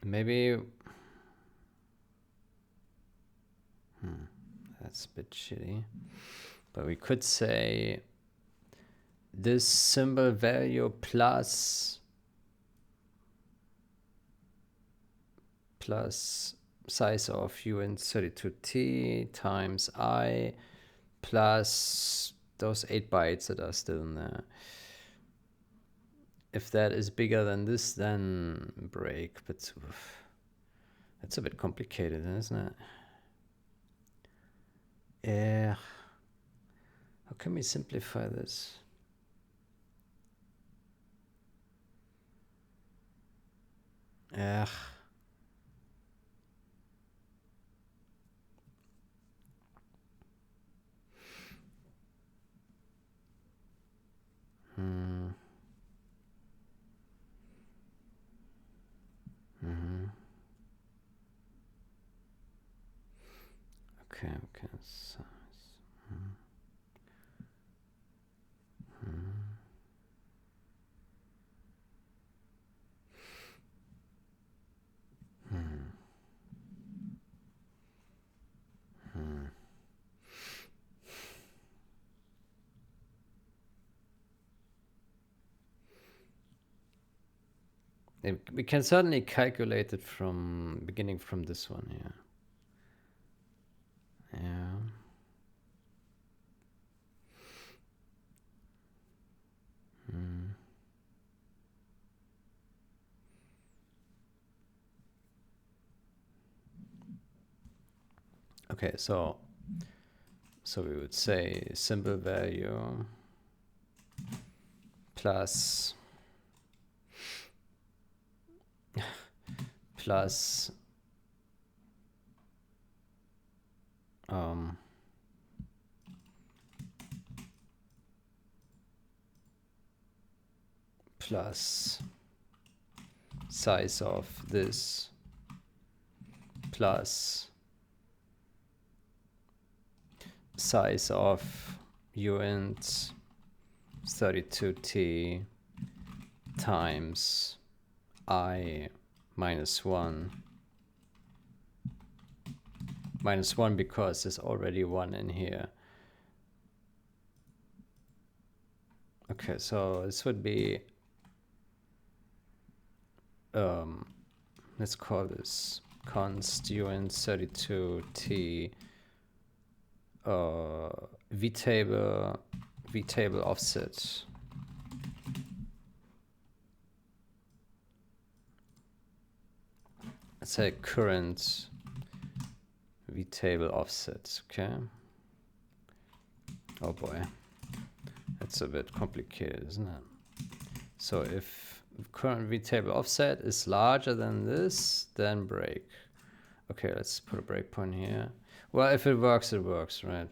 Maybe that's a bit shitty, but we could say this symbol value plus size of uint32t times I plus those 8 bytes that are still in there. If that is bigger than this, then break, but that's a bit complicated, isn't it? Yeah. How can we simplify this? Yeah. Okay, size. We can certainly calculate it from beginning from this one here. Yeah. Okay, so we would say symbol value plus plus plus size of this plus size of uint 32t times I minus 1 because there's already 1 in here. Okay, so this would be let's call this const uint 32t vtable offset. Let's say current vtable offset. Okay. Oh boy, that's a bit complicated, isn't it? So if current vtable offset is larger than this, then break. Okay, let's put a breakpoint here. Well, if it works, it works, right?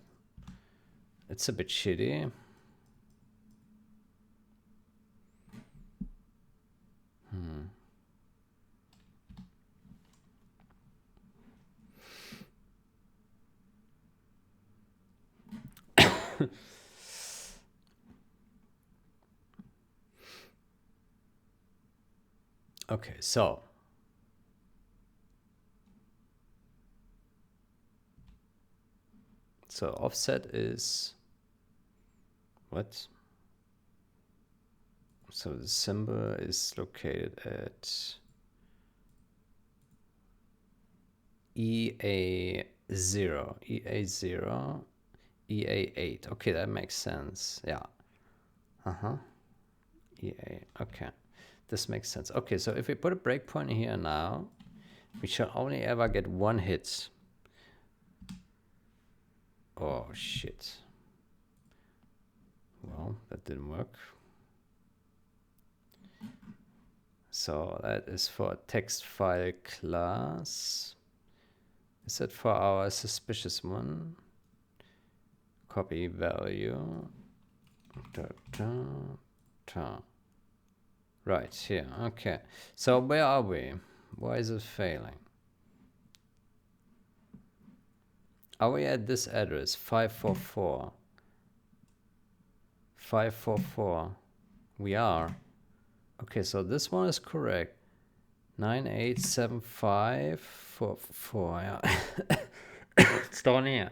It's a bit shitty. Okay, so offset is what? So the symbol is located at EA0, EA0, EA8. Okay, that makes sense. Yeah. EA. Okay, this makes sense. Okay, so if we put a breakpoint here now, we shall only ever get one hit. Oh shit. Well, that didn't work. So that is for text file class. Is that for our suspicious one? Copy value. Right here. Okay. So where are we? Why is it failing? Are we at this address? 544. 544. We are. Okay, so this one is correct. 987544. Yeah. It's down here.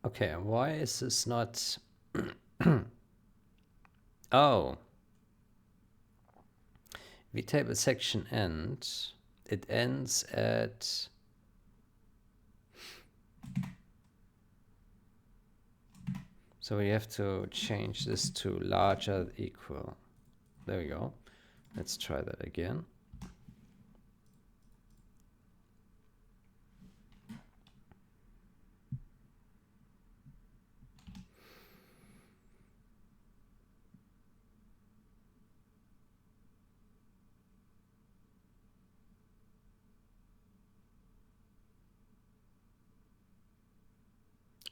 Okay, why is this not... Oh. vtable section end. It ends at... So we have to change this to larger than equal. There we go. Let's try that again.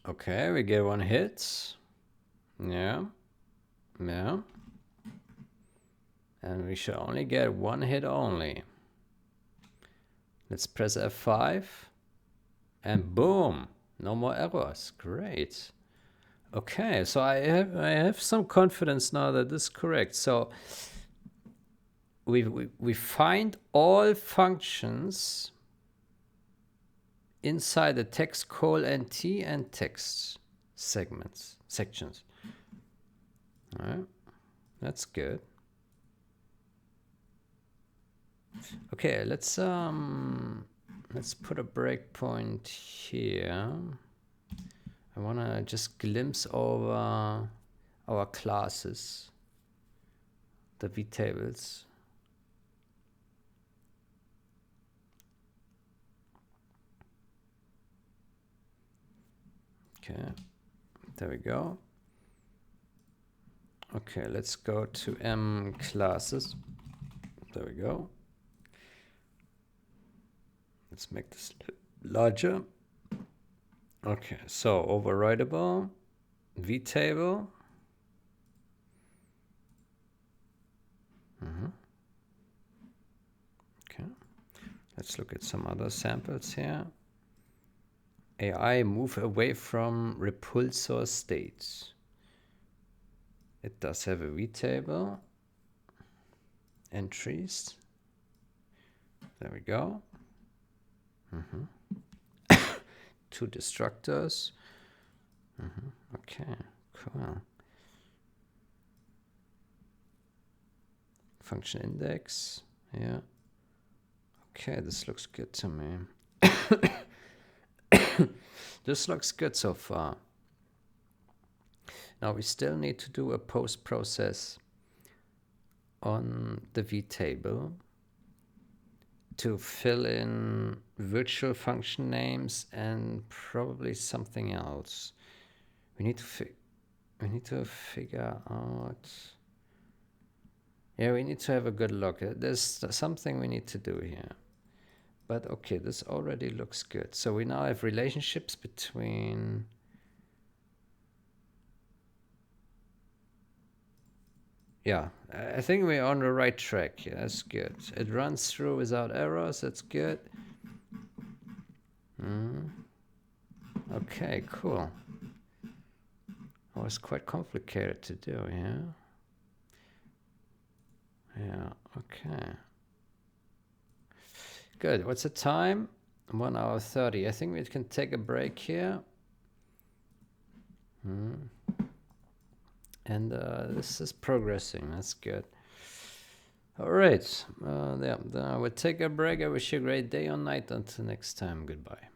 Okay, we get one hit. Yeah. Yeah. And we should only get one hit only. Let's press F5. And boom. No more errors. Great. Okay, so I have some confidence now that this is correct. So we find all functions inside the text :t and text sections. All right, that's good. Okay, let's put a breakpoint here. I want to just glimpse over our classes, the vtables. Okay, there we go. Okay, let's go to M classes. There we go. Let's make this larger. Okay, so overridable, vtable. Okay, let's look at some other samples here. AI move away from repulsor states. It does have a vtable. Entries. There we go. 2 destructors. Okay, cool. Function index. Yeah. Okay, this looks good to me. This looks good so far. Now we still need to do a post process on the vtable to fill in virtual function names and probably something else. We need to figure out. Yeah, we need to have a good look. There's something we need to do here. But okay, this already looks good. So we now have relationships between... Yeah, I think we're on the right track. Yeah, that's good. It runs through without errors. That's good. Okay, cool. It was quite complicated to do, yeah? Yeah, okay. Good. What's the time? 1 hour 30. I think we can take a break here. And this is progressing. That's good. All right. Yeah, then I will take a break. I wish you a great day or night. Until next time, goodbye.